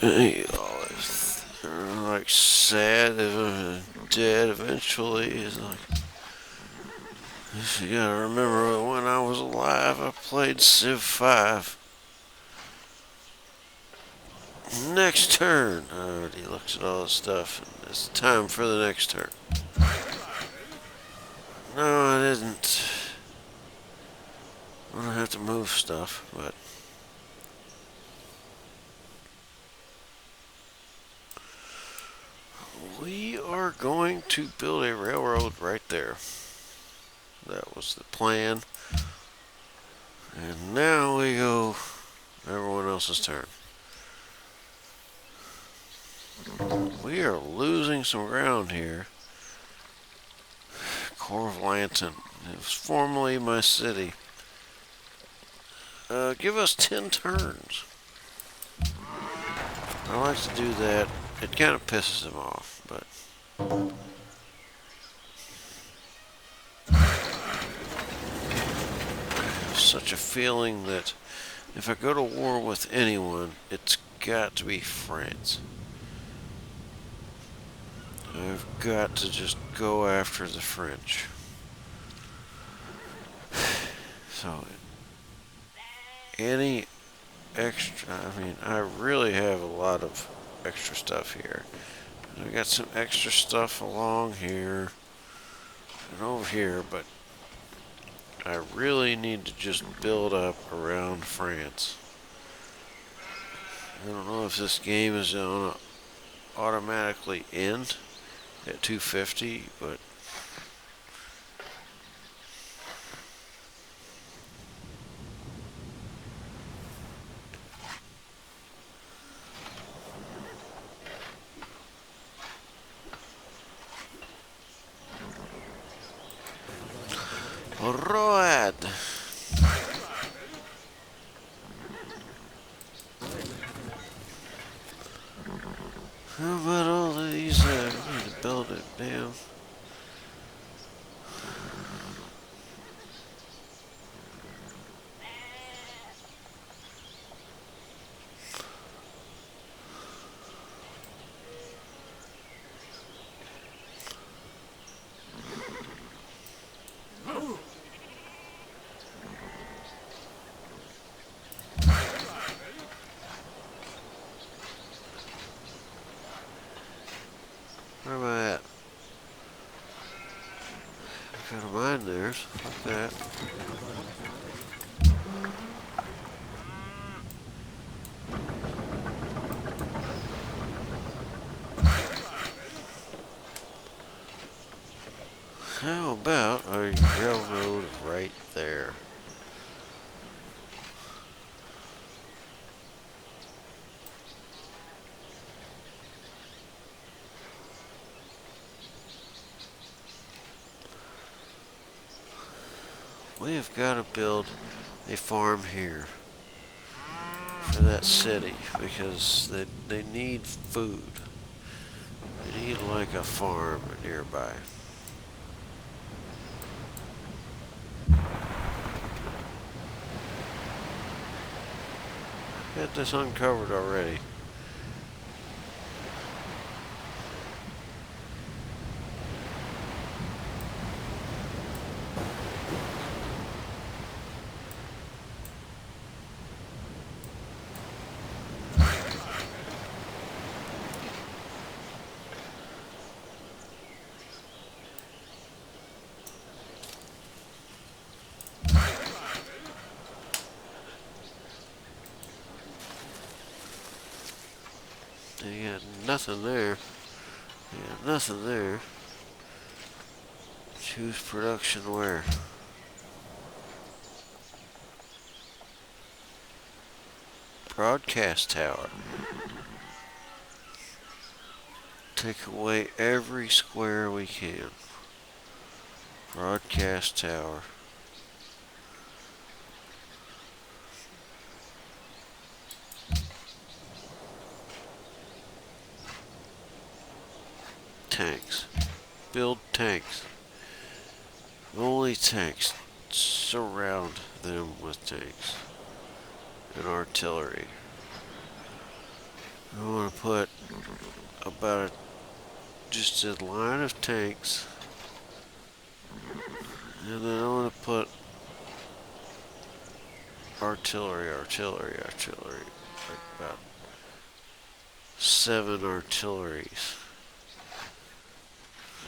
They're like sad, they're dead eventually. It's like, you gotta remember when I was alive, I played Civ 5. Next turn. He looks at all the stuff, and it's time for the next turn. No, it isn't. I don't have to move stuff, but we are going to build a railroad right there. That was the plan. And now we go everyone else's turn. We are losing some ground here. Corvlanton. It was formerly my city. Give us 10 turns. I like to do that. It kind of pisses him off, but I have such a feeling that if I go to war with anyone, it's got to be France. I've got to just go after the French. So, any extra, I really have a lot of extra stuff here. I got some extra stuff along here and over here, but I really need to just build up around France. I don't know if this game is going to automatically end at 250, but alright. How about all these? We need to build it down. Where am I at? I got a mine there, so fuck that. How about a railroad right there? We have got to build a farm here for that city because they need food. They need like a farm nearby. Got this uncovered already. You got nothing there. You got nothing there. Choose production where? Broadcast tower. Take away every square we can. Broadcast tower. Tanks. Build tanks. Only tanks. Surround them with tanks and artillery. I want to put about just a line of tanks, and then I want to put artillery, like about 7 artilleries.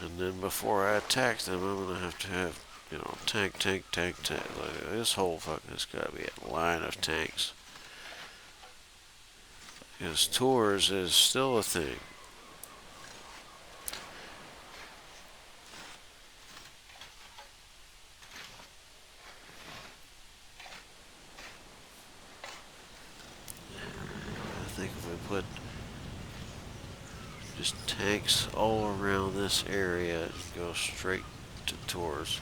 And then before I attack them, I'm gonna have to have, you know, tank. Like this whole fucking, it's gotta be a line of tanks. Because tours is still a thing. I think if we put just tanks all around this area, and go straight to tours.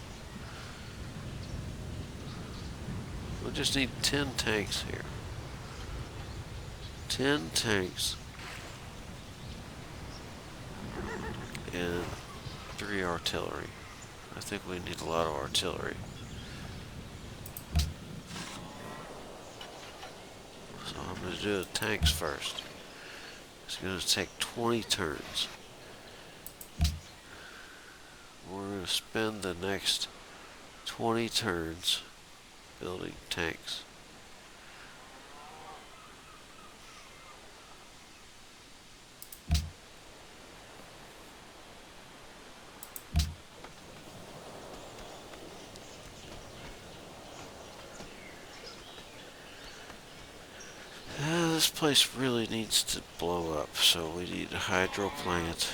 We'll just need 10 tanks here. 10 tanks. And 3 artillery. I think we need a lot of artillery. So I'm going to do the tanks first. It's going to take 20 turns. We're going to spend the next 20 turns building tanks. This place really needs to blow up, so we need a hydro plant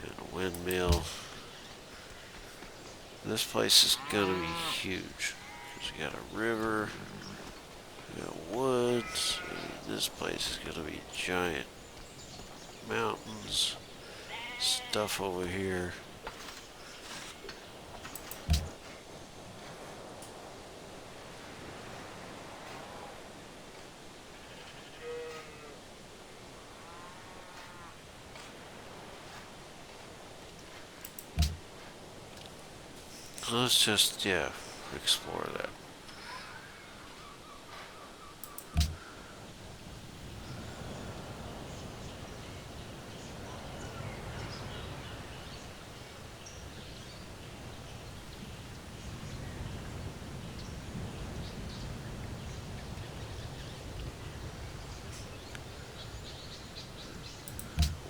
and a windmill. This place is gonna be huge. Because we got a river, we got woods. I mean, this place is gonna be giant. Mountains, stuff over here. Let's just, yeah, explore that.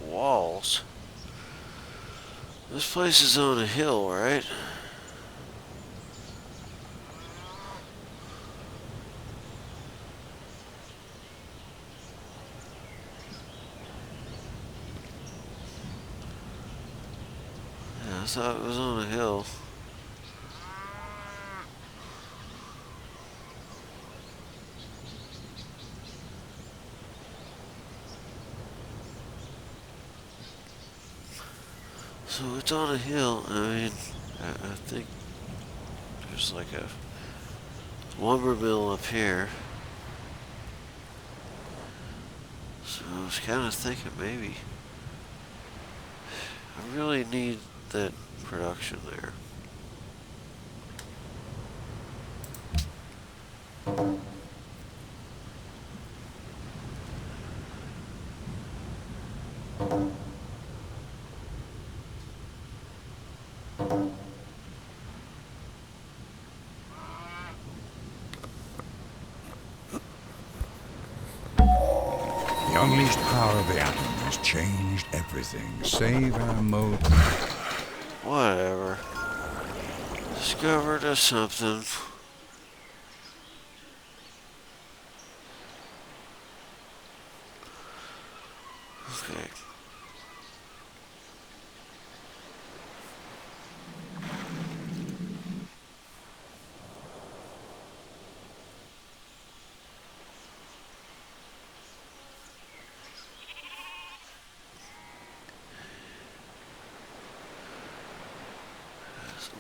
Walls. This place is on a hill, right? I thought it was on a hill. So it's on a hill. I mean, I think there's like a lumber mill up here. So I was kind of thinking maybe I really need that production there. The unleashed power of the atom has changed everything, save our mode. Whatever. Discovered something. Okay.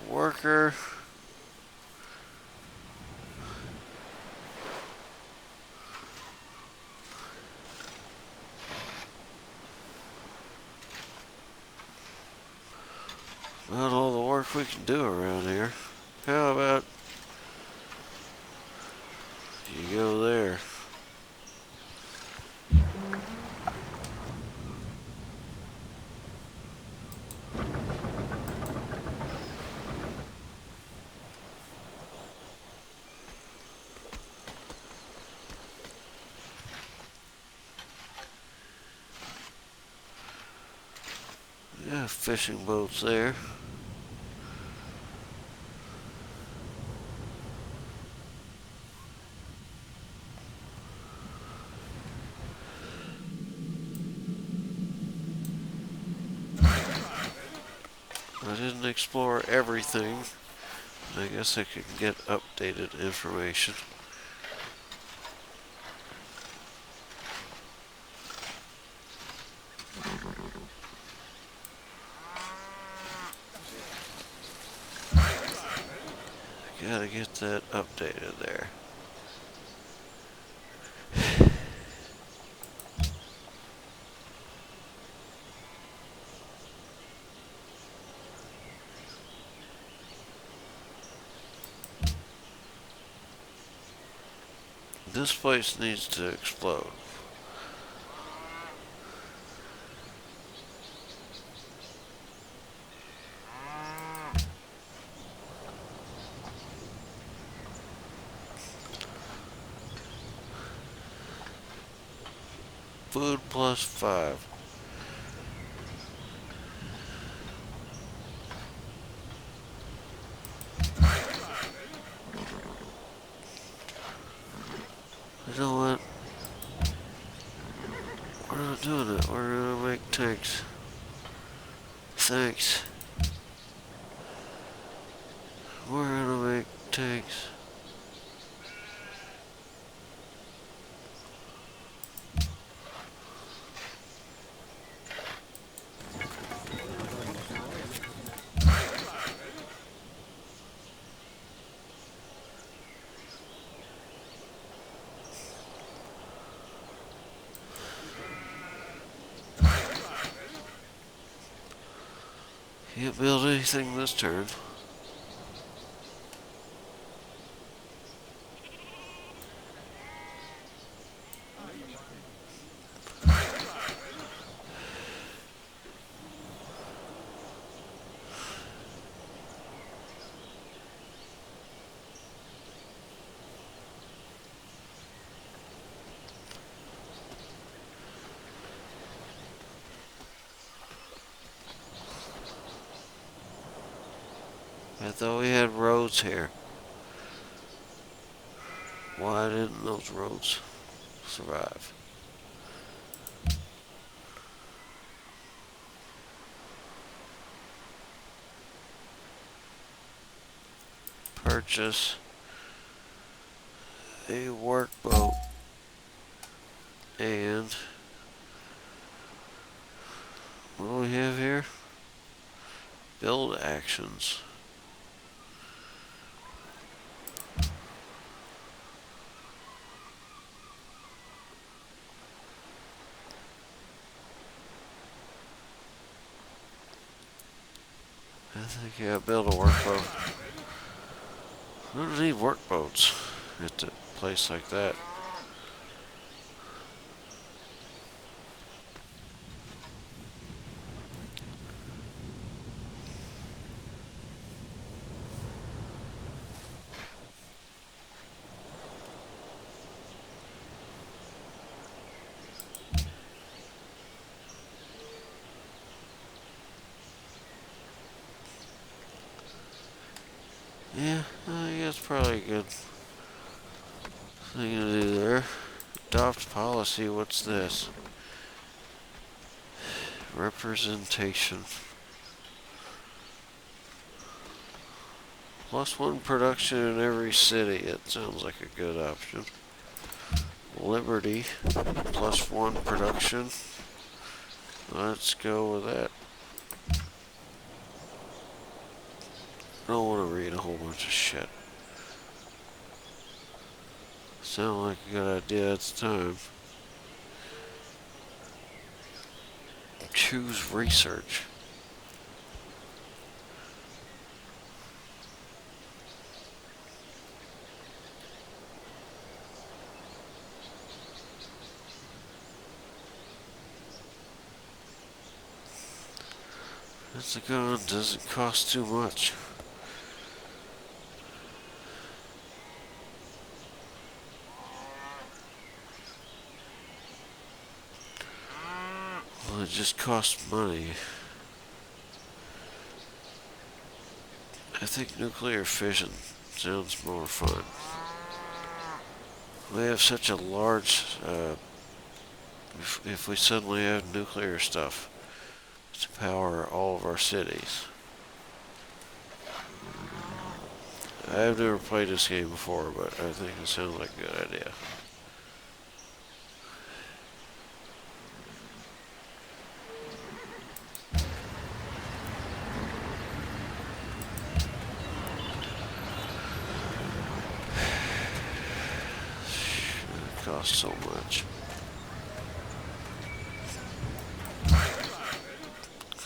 Worker. About all the work we can do around here. How about you go there? Fishing boats there. I didn't explore everything. I guess I could get updated information. Gotta get that updated there. This place needs to explode. Food +5. You know what? We're not doing it. We're gonna make tanks. Thanks. We're gonna make tanks. Can't build anything this turn. I thought we had roads here. Why didn't those roads survive? Purchase a workboat and what do we have here? Build actions. I think I gotta build a workboat. I don't need workboats at a place like that. Yeah, I think that's probably a good thing to do there. Adopt policy, what's this? Representation. +1 production in every city. It sounds like a good option. Liberty. +1 production. Let's go with that. I don't want to read a whole bunch of shit. Sound like a good idea at the time. Choose research. That's a gun, doesn't cost too much. Well, it just costs money. I think nuclear fission sounds more fun. We have such a large, if we suddenly have nuclear stuff to power all of our cities. I've never played this game before, but I think it sounds like a good idea. It costs so much.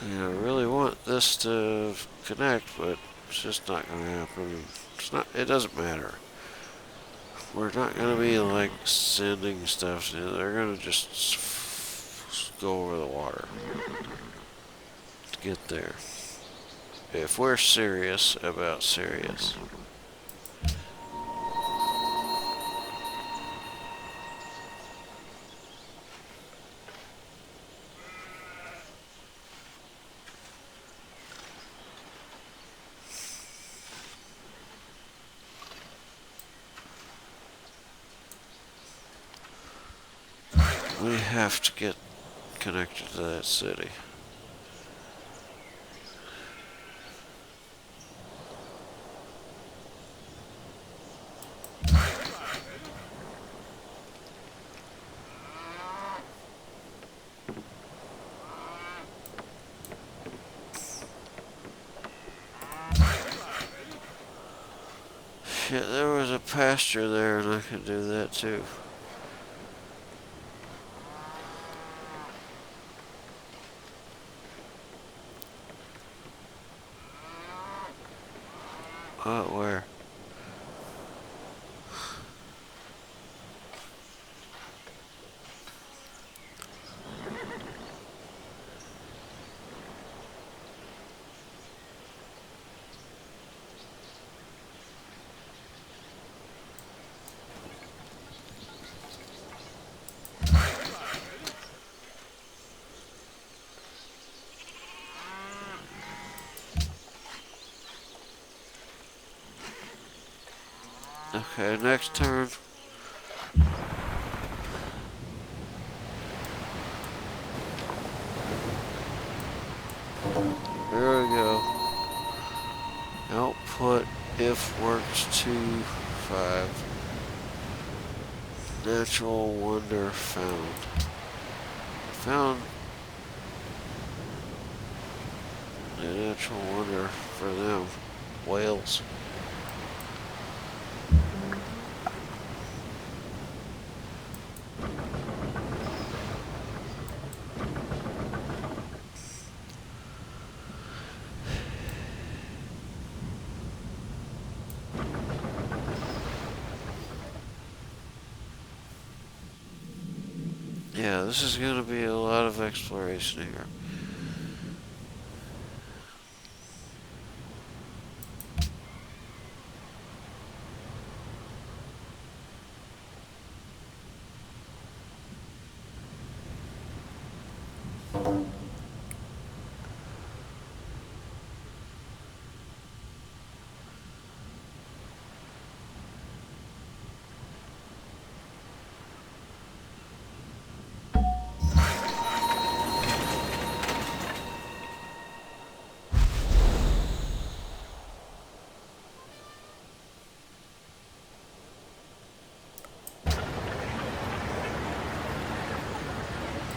I really want this to connect, but it's just not going to happen. It's not. It doesn't matter. We're not going to be like sending stuff. They're going to just go over the water to get there. If we're serious about serious. We have to get connected to that city. Shit, there was a pasture there and I could do that too. Where? Okay, next turn. There we go. Output if works 2-5. Natural wonder found. Found a natural wonder for them. Whales. Yeah, this is going to be a lot of exploration here.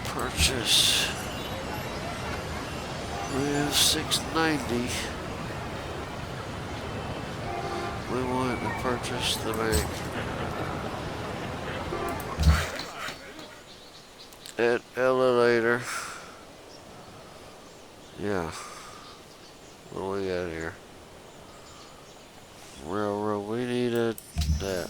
Purchase. We have 690. We want to purchase the bank. At elevator. Yeah. What do we got here? Railroad. We needed that.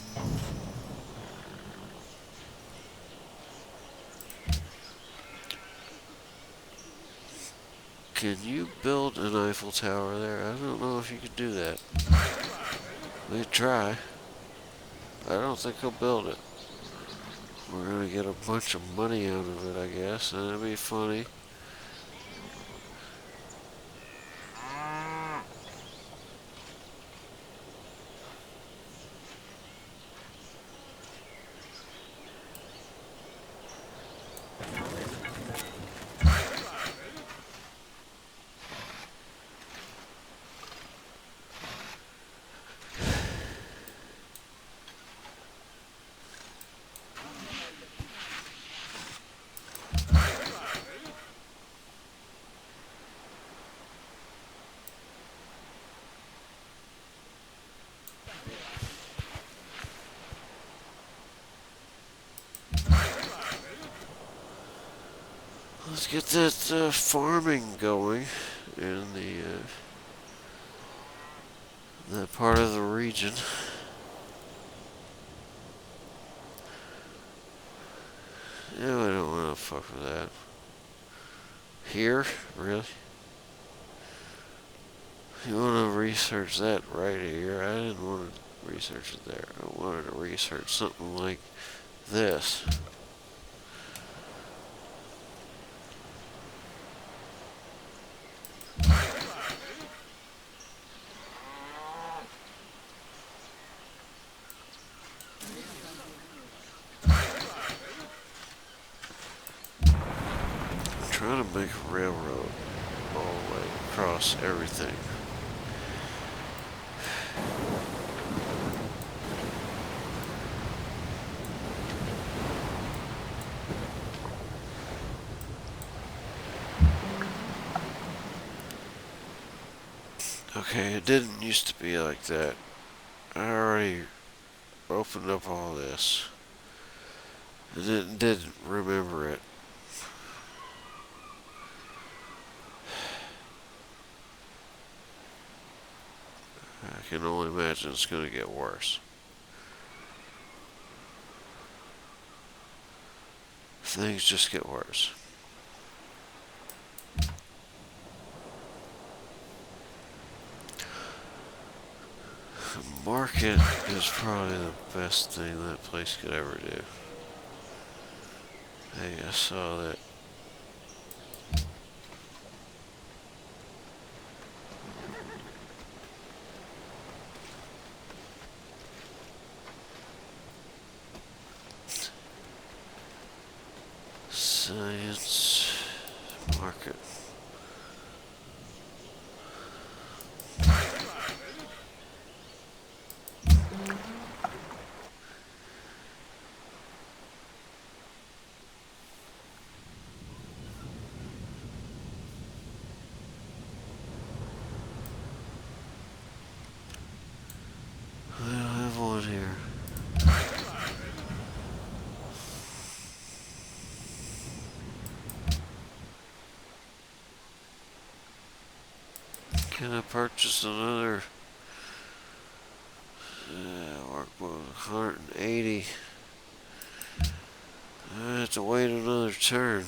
Can you build an Eiffel Tower there? I don't know if you could do that. We try. I don't think he'll build it. We're gonna get a bunch of money out of it, I guess, and it'll be funny. Let's get that farming going in that part of the region. Yeah, I don't want to fuck with that. Here? Really? You want to research that right here? I didn't want to research it there. I wanted to research something like this. I'm trying to make a railroad all the way across everything. Okay, it didn't used to be like that. I already opened up all this. I didn't remember it. I can only imagine it's going to get worse. Things just get worse. The market is probably the best thing that place could ever do. Hey, I saw that. Science market. I don't have one here. Can I purchase another workbook 180? I have to wait another turn.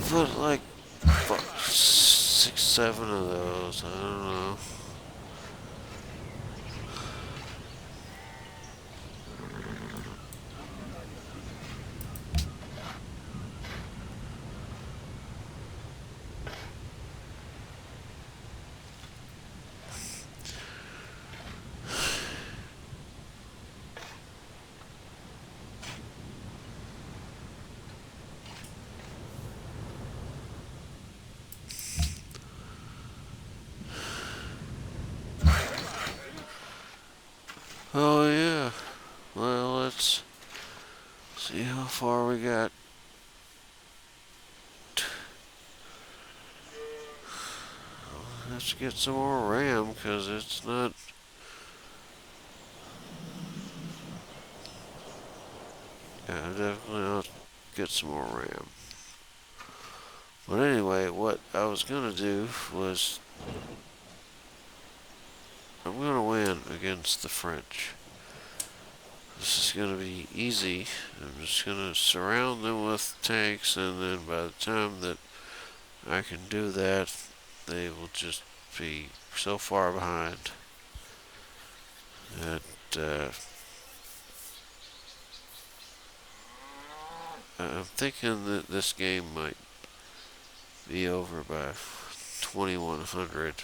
Put like 6, 7 of those. I don't know. Oh yeah. Well, let's see how far we got. Let's get some more RAM because it's not. Yeah, definitely I'll get some more RAM. But anyway, what I was gonna do was I'm gonna win against the French. This is gonna be easy. I'm just gonna surround them with tanks, and then by the time that I can do that, they will just be so far behind that I'm thinking that this game might be over by 2100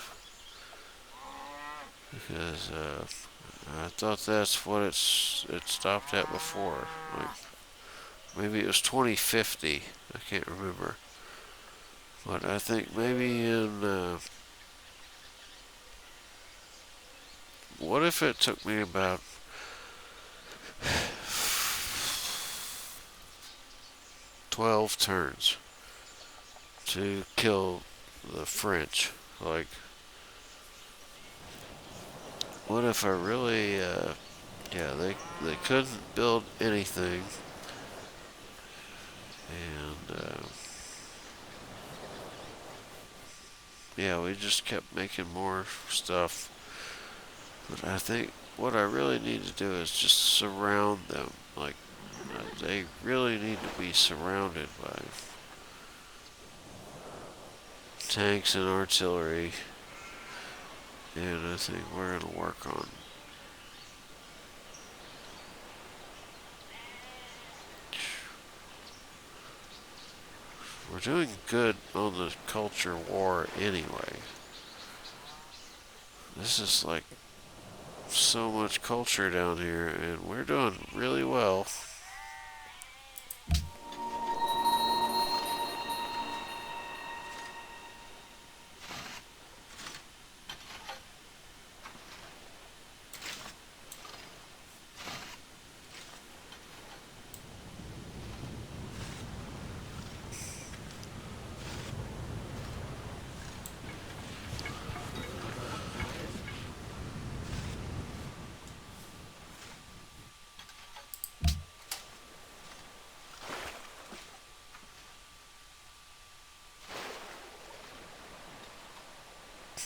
because I thought that's what it stopped at before. Like maybe it was 2050. I can't remember. But I think maybe in what if it took me about 12 turns to kill the French? Like, what if I really, yeah, they couldn't build anything, and yeah, we just kept making more stuff. But I think what I really need to do is just surround them. Like, they really need to be surrounded by tanks and artillery, and I think we're going to work on. We're doing good on the culture war anyway. This is like so much culture down here, and we're doing really well.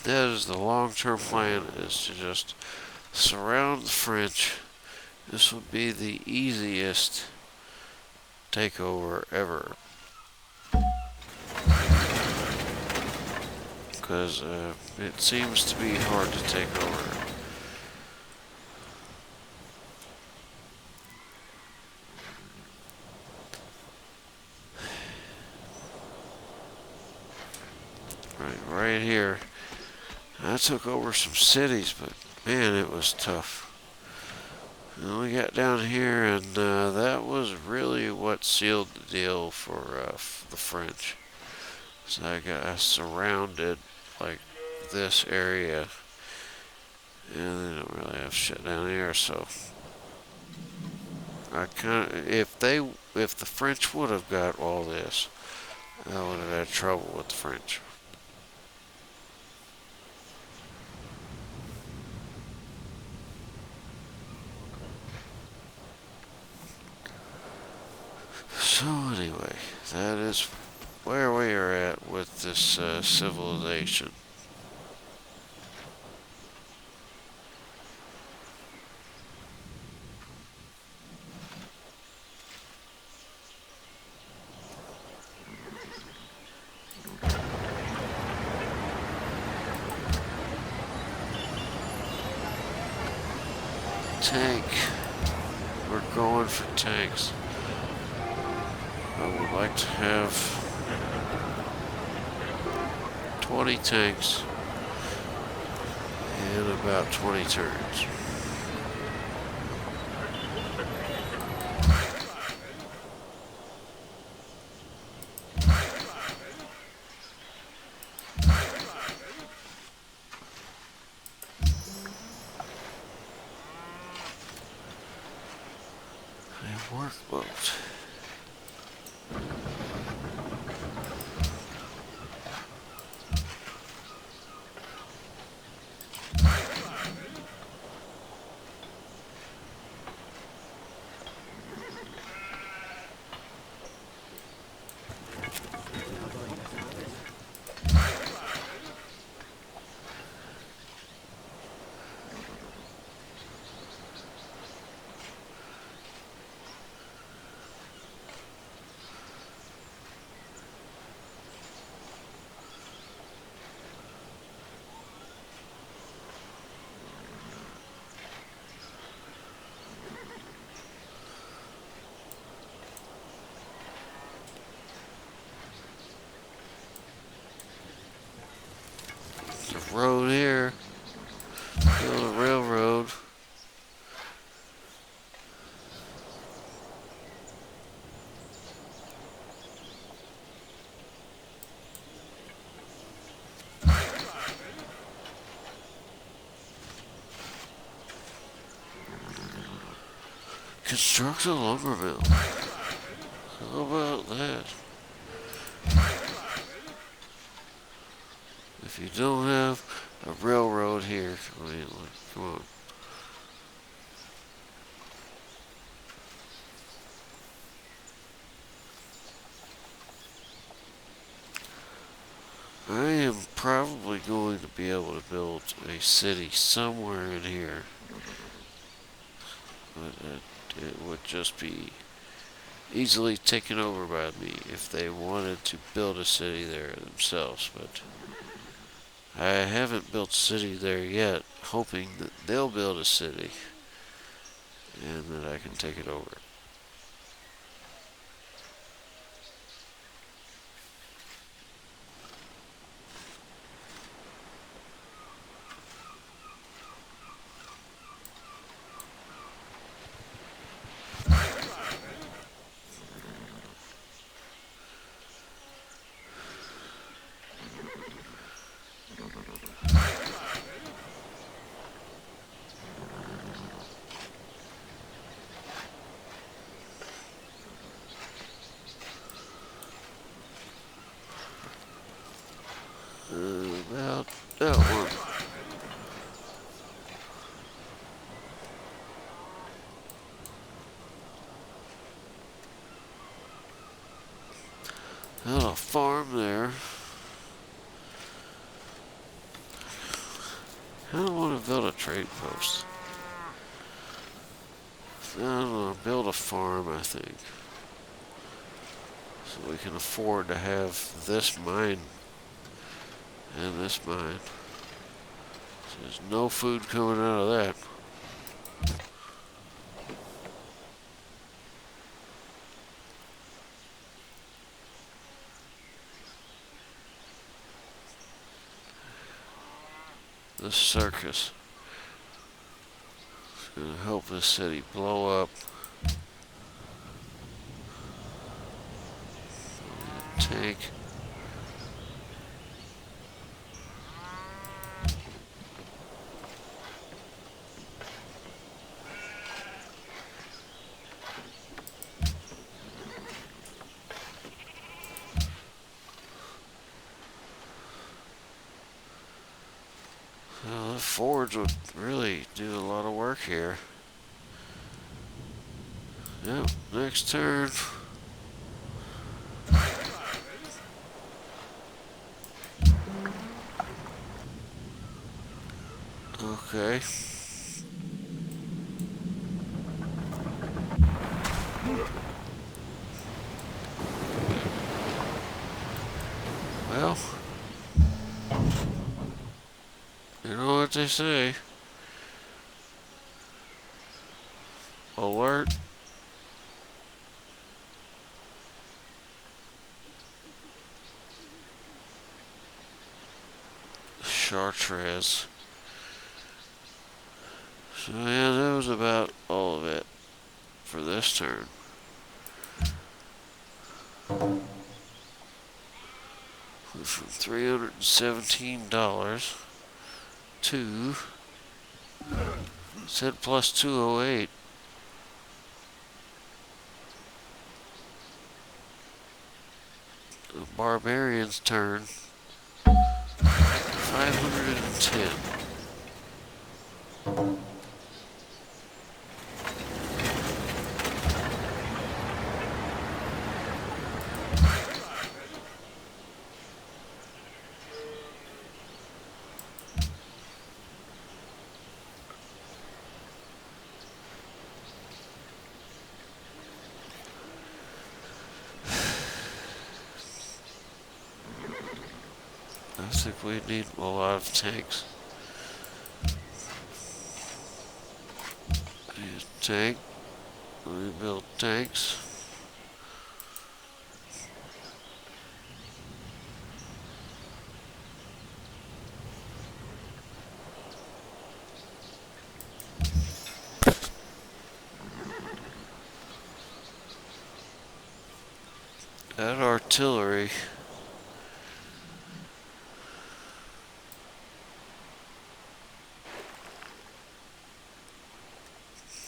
That is the long-term plan, is to just surround the French. This would be the easiest takeover ever. Because it seems to be hard to take over. Right here. I took over some cities, but man, it was tough. And we got down here, and that was really what sealed the deal for the French. So I surrounded like this area, and they don't really have shit down here. So I kind of, if the French would have got all this, I would have had trouble with the French. So anyway, that is where we are at with this civilization. Tank. We're going for tanks. I would like to have 20 tanks in about 20 turns. A workboat. road here. Build a railroad. Construct a lumber mill. How about that? If you don't have a railroad here, I mean, come on. I am probably going to be able to build a city somewhere in here. But it would just be easily taken over by me if they wanted to build a city there themselves. But I haven't built a city there yet, hoping that they'll build a city and that I can take it over. About that one. Well, a farm there. I don't want to build a trade post. I want to build a farm, I think. So we can afford to have this mine and this mine. So there's no food coming out of that. This circus is going to help this city blow up. Tank. Well, the forge would really do a lot of work here. Yep, next turn. Okay. Well, you know what they say. Alert. Chartres. So yeah, that was about all of it for this turn. Went from $317 to said plus 208. The barbarian's turn. 510. I think we need a lot of tanks. Tank. We build tanks. artillery.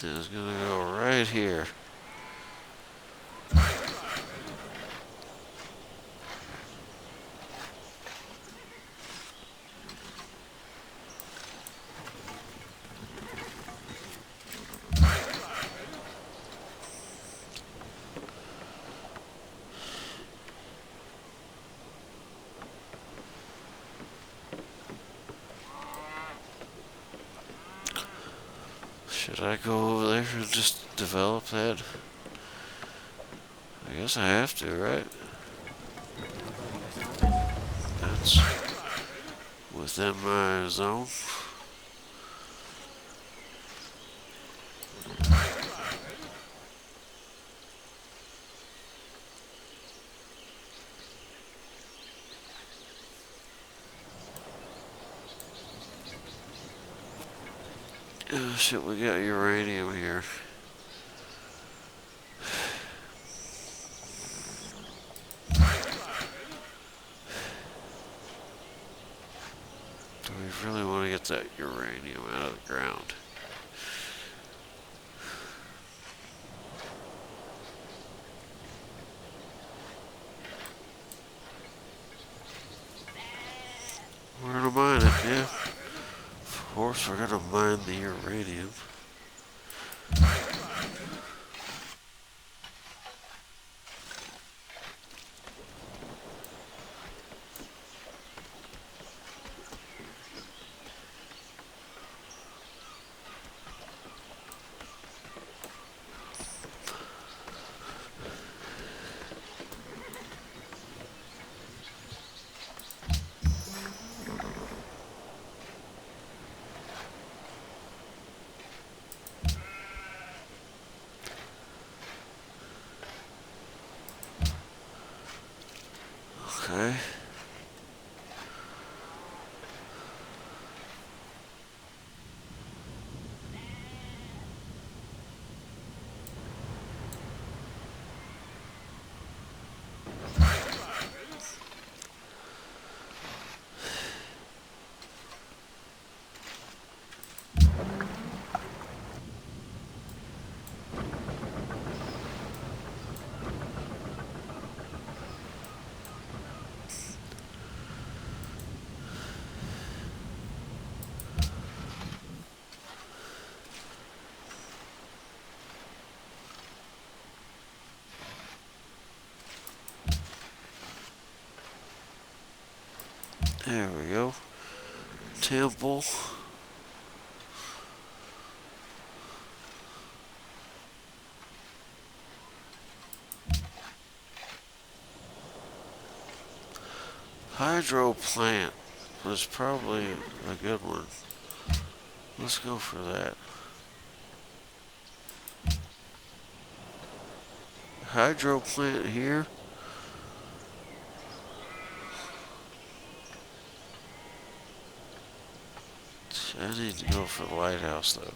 It's gonna go right here. Should I go over there and just develop that? I guess I have to, right? That's within my zone. Oh shit, we got uranium here. Do we really want to get that uranium out of the ground? We're gonna mine it, yeah. Of course, we're gonna mine the uranium. Okay. There we go. Temple. Hydro plant was probably a good one. Let's go for that. Hydro plant here. I need to go for the lighthouse though.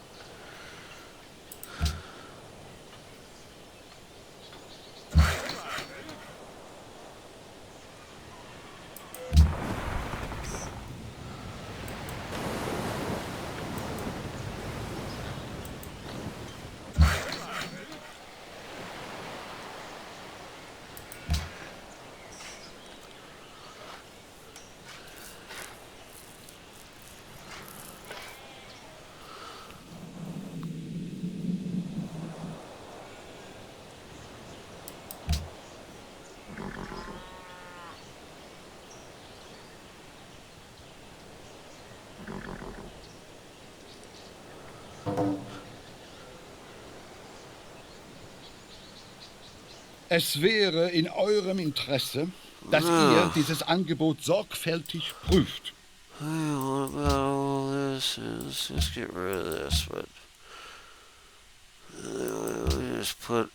Es wäre in eurem Interesse, dass ihr dieses Angebot sorgfältig prüft. Hey, what about all this? Let's just get rid of this, but we just put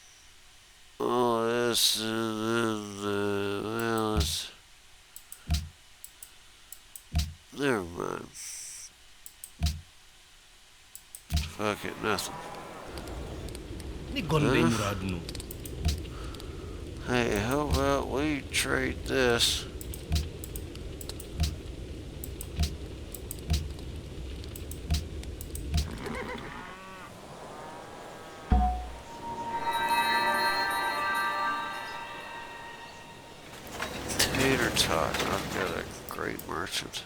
all this and then, well, it's, never mind. Fuck it, nothing. Ni gon be muradunu. Hey, how about we trade this? Tater tot. I've got a great merchant.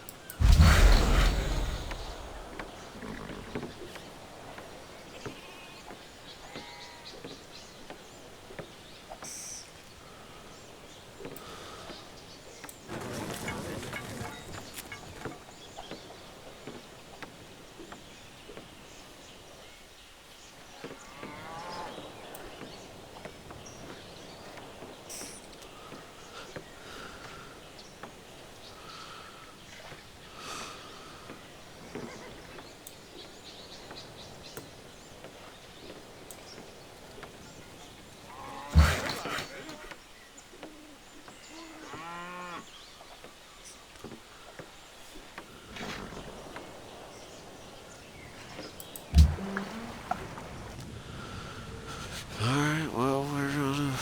Alright, well, we're gonna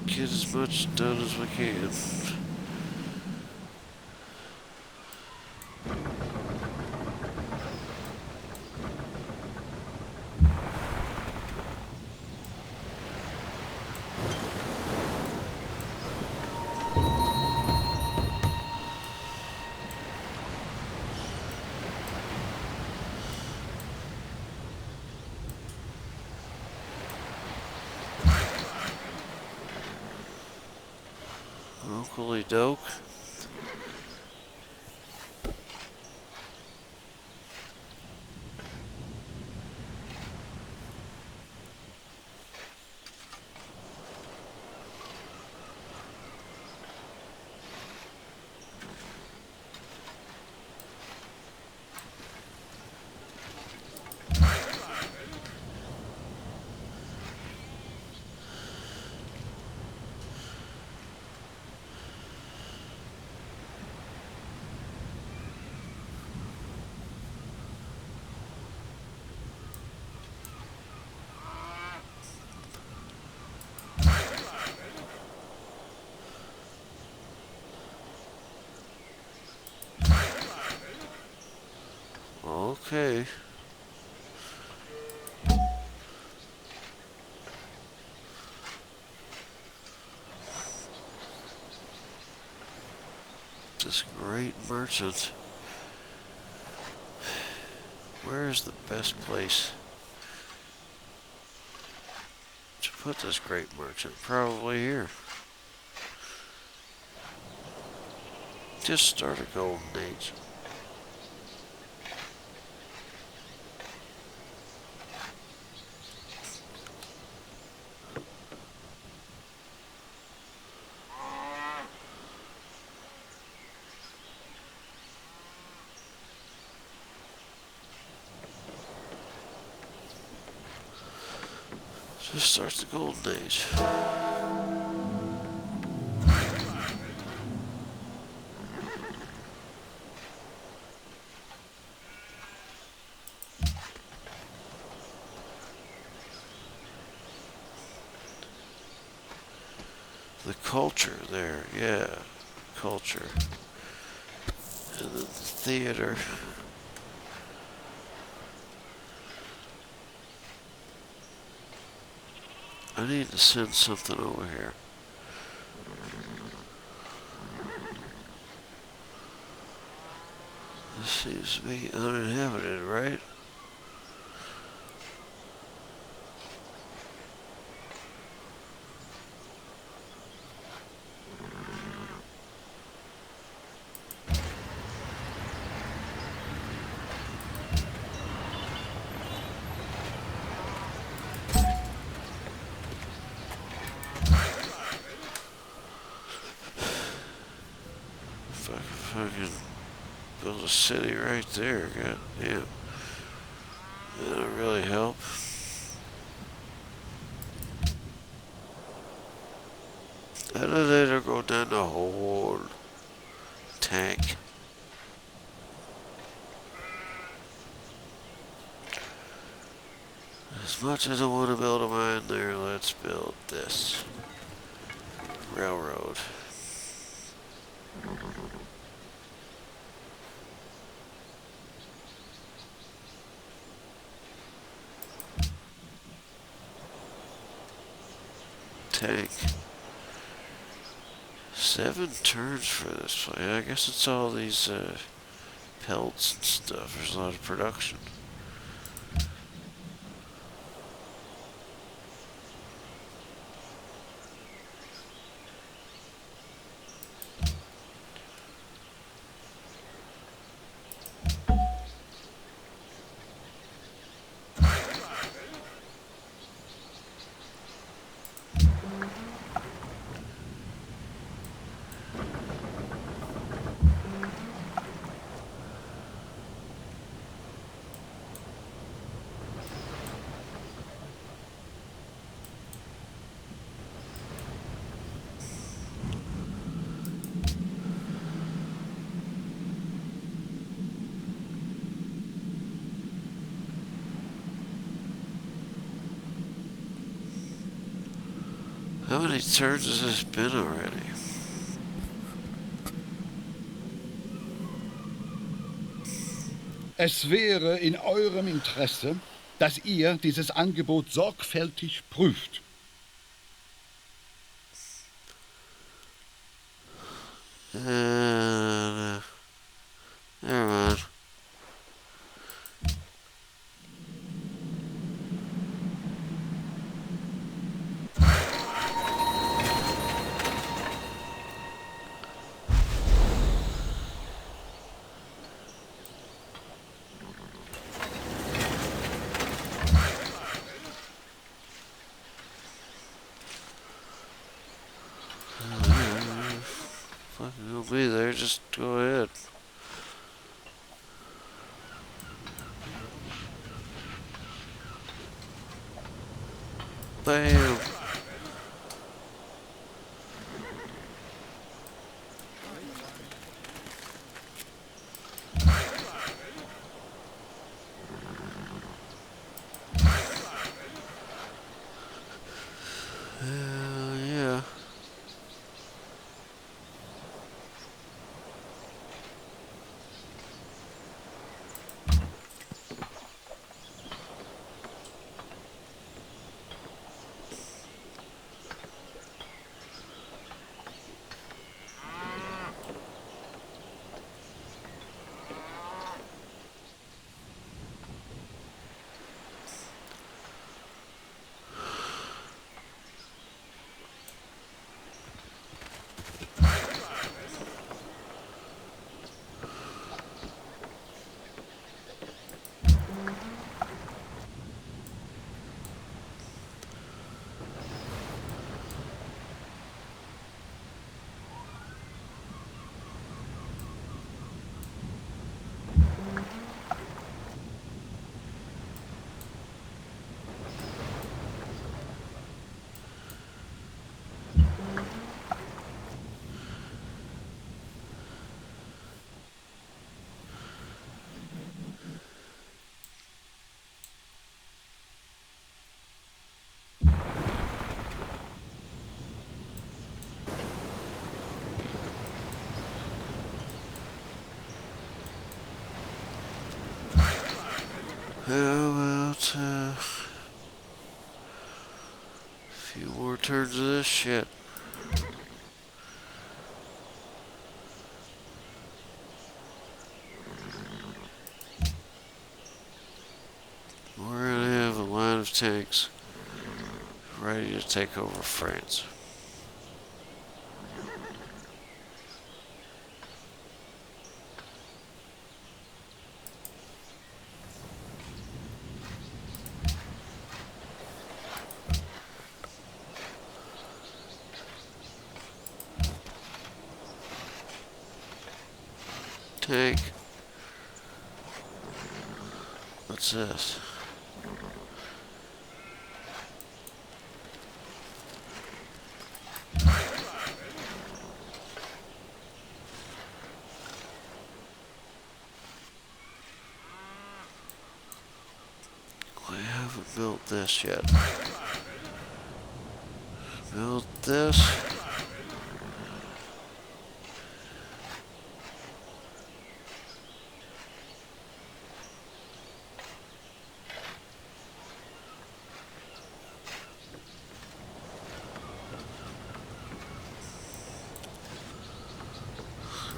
get as much done as we can. Okily doke. Okay. This great merchant. Where is the best place to put this great merchant? Probably here. Just start a golden age. Just starts the golden age. The culture there, yeah, culture. And then the theater. I need to send something over here. This seems to be uninhabited, right? If I can fucking build a city right there, god damn. That'll really help. Elevator go down the whole tank. This as much as I want to build a mine there, let's build this railroad. Tank. 7 turns for this one. I guess it's all these pelts and stuff. There's a lot of production. How many turns has this been already? Es wäre in eurem Interesse, dass ihr dieses Angebot sorgfältig prüft. Never mind. Fucking you'll be there, just go ahead. Bam! Hell yeah. How about a few more turns of this shit? We're gonna have a line of tanks ready to take over France. Tank. What's this? We have haven't built this yet. Build this.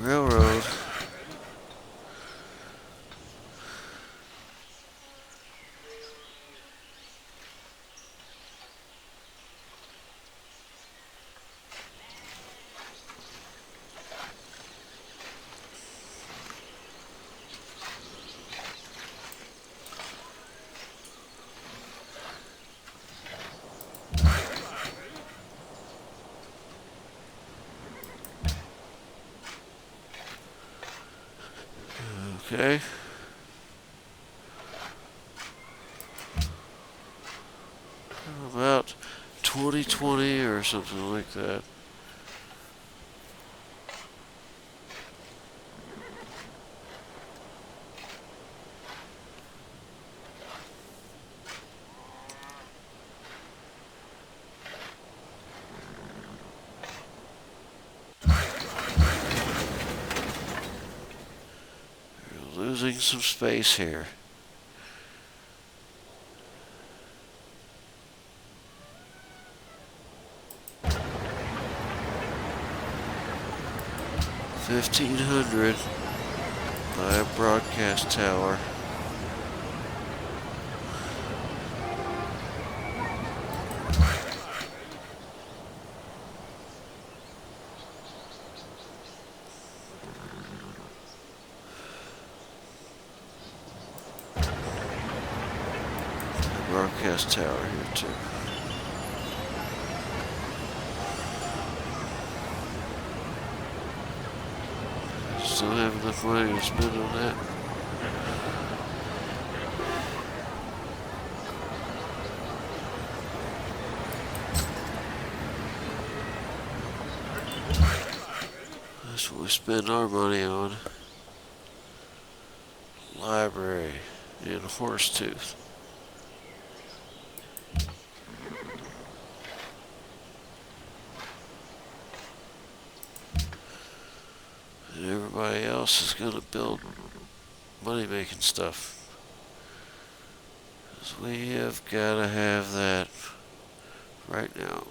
Railroad. Okay. How about 2020 or something like that? We're losing some space here. $1,500 by a broadcast tower. Broadcast tower here too. Still have enough money to spend on that. That's what we spend our money on. Library in Horsetooth. And everybody else is going to build money-making stuff. 'Cause we have got to have that right now.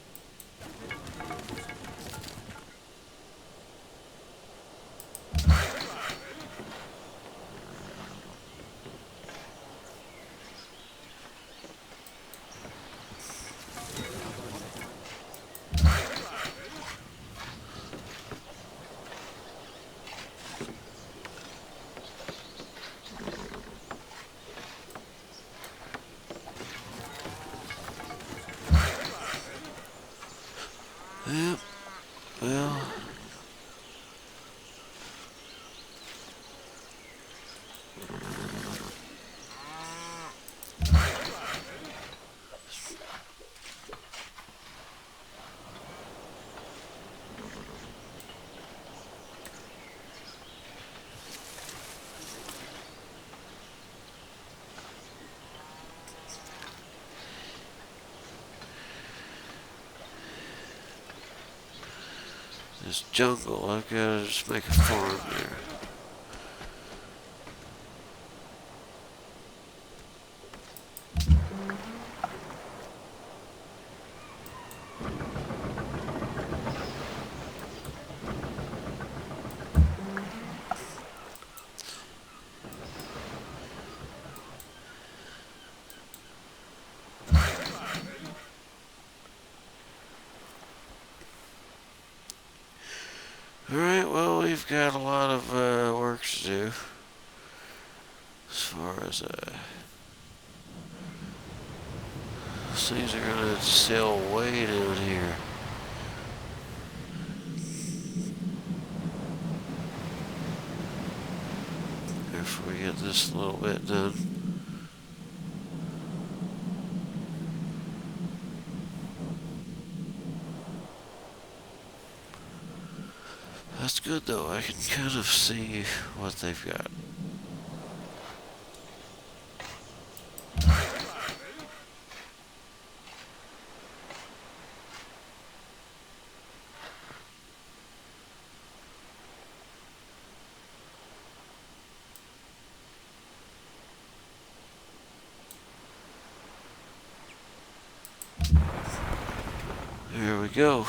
Yep, well, this jungle, I've got to just make a farm there. Alright, well, we've got a lot of work to do as far as these things are going to sail way down here. After we get this little bit done. That's good though, I can kind of see what they've got. we go.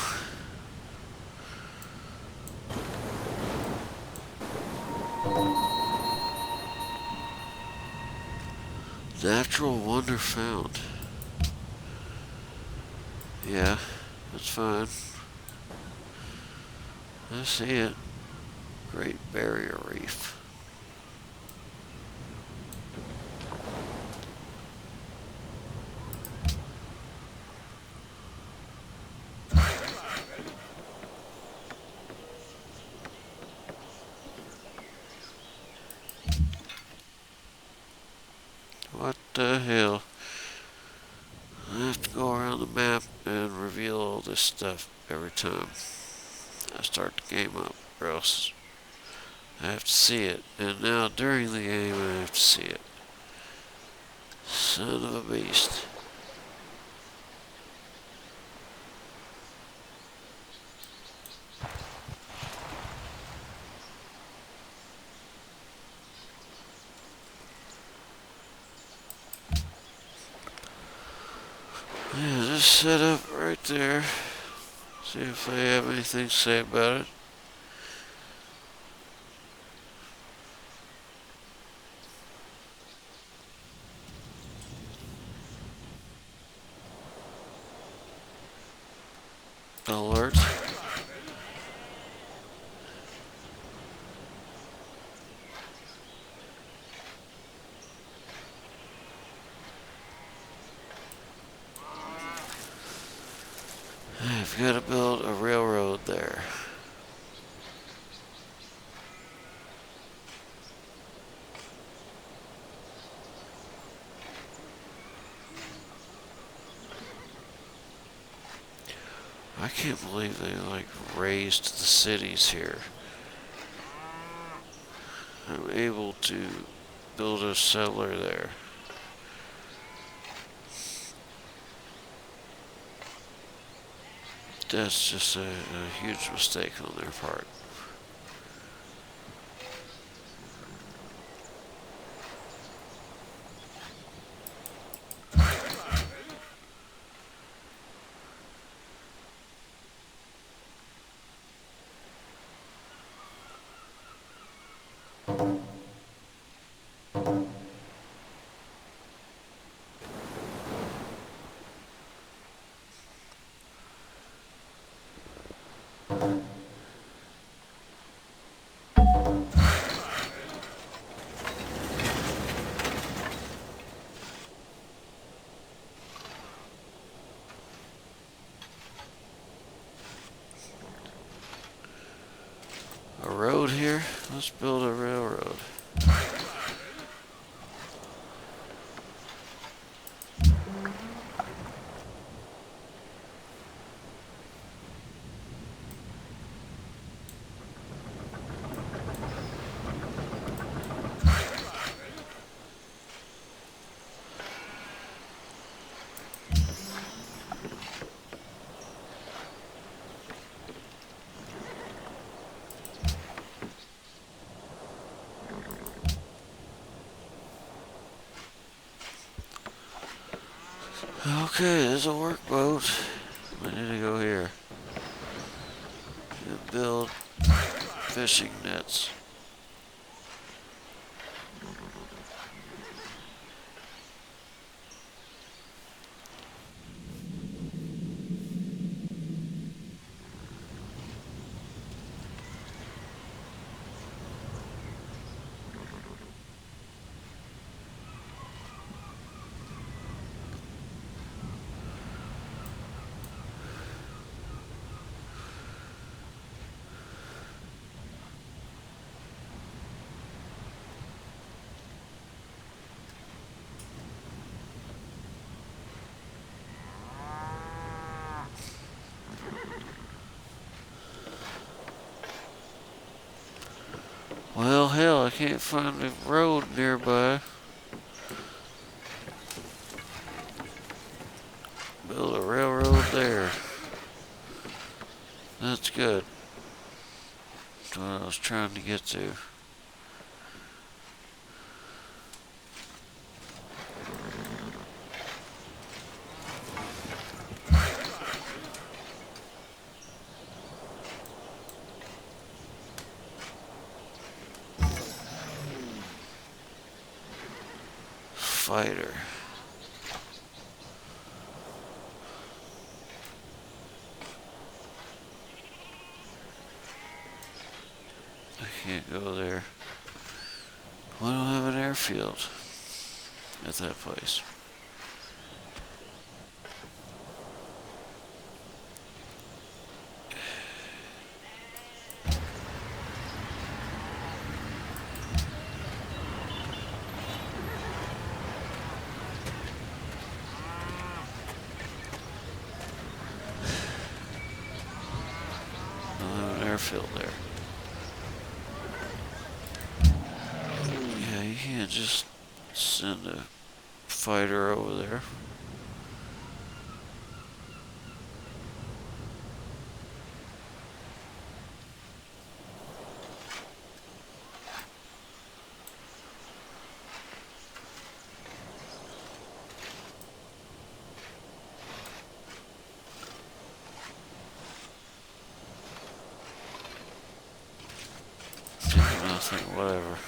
Natural wonder found. Yeah, that's fine. I see it. Great Barrier Reef. What the hell? I have to go around the map and reveal all this stuff every time I start the game up, or else I have to see it. And now during the game I have to see it. Son of a beast. Yeah, just set up right there. See if they have anything to say about it. Alert. I've got to build a railroad there. I can't believe they like raised the cities here. I'm able to build a settler there. That's just a huge mistake on their part. A road here? Let's build a railroad. Okay, there's a workboat. I need to go here and build fishing nets. Well, hell, I can't find a road nearby. Build a railroad there. That's good. That's what I was trying to get to. fighter. I can't go there. We don't have an airfield at that place. Airfield there. Yeah, you can't just send a fighter over there. Nothing, whatever.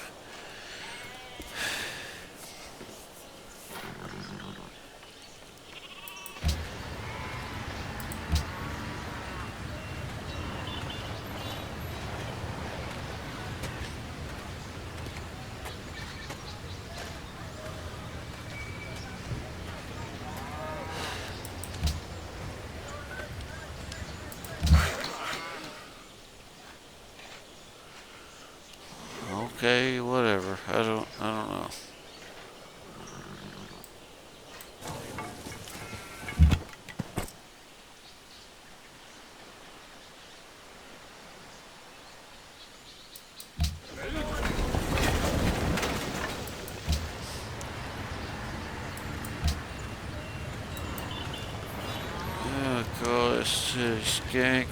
Okay, whatever. I don't know. Yeah, call this skank.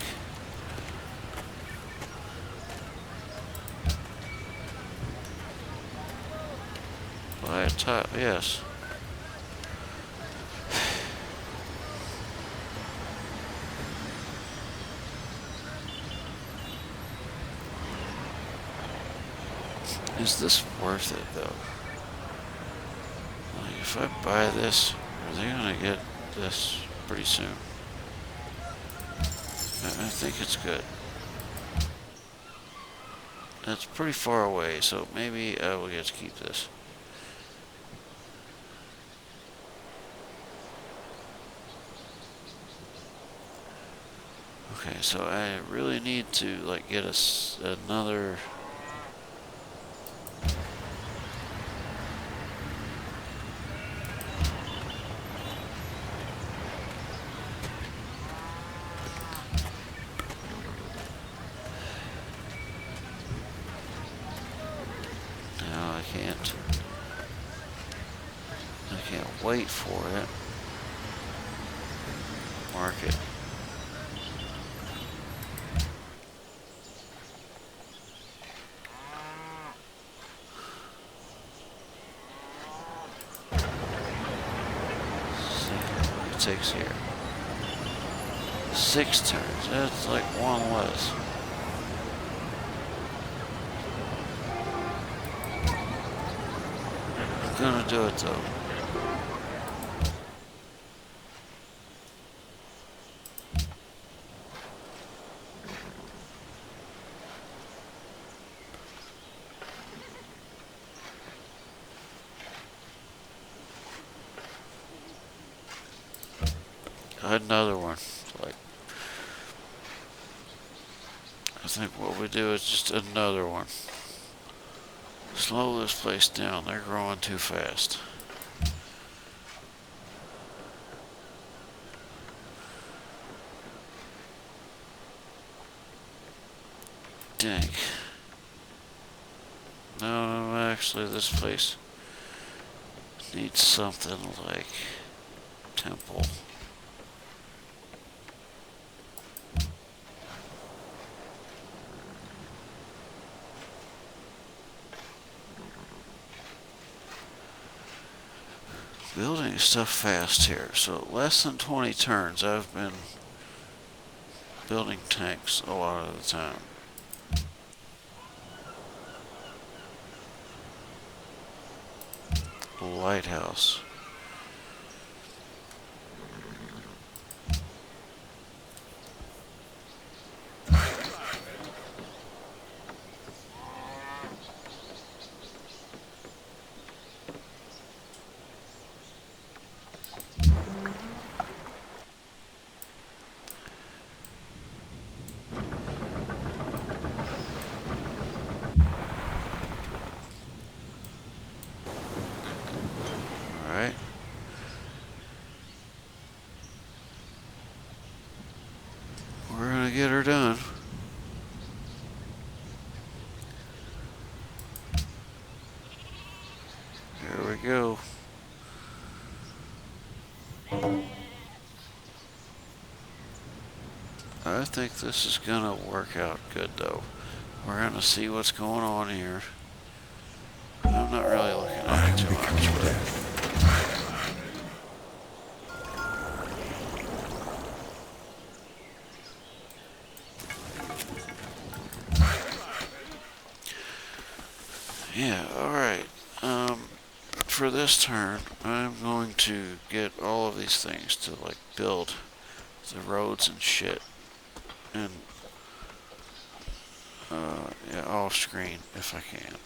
Buy a top, yes. Is this worth it though? Like, if I buy this, are they gonna get this pretty soon? I think it's good. That's pretty far away, so maybe I will get to keep this. Okay, so I really need to like get us another. No, I can't. I can't wait for it. Mark it. Takes here. 6 turns. That's like one less. I'm gonna do it though. Another one. Like, I think what we do is just another one. Slow this place down. They're growing too fast. Dang. No, actually, this place needs something like temple. Building stuff fast here, so less than 20 turns. I've been building tanks a lot of the time. lighthouse. Alright. We're gonna get her done. Here we go. I think this is gonna work out good though. We're gonna see what's going on here. I'm not really looking I at am it too becoming much, but death. yeah, alright. For this turn, I'm going to get all of these things to like build the roads and shit. And yeah, off screen if I can.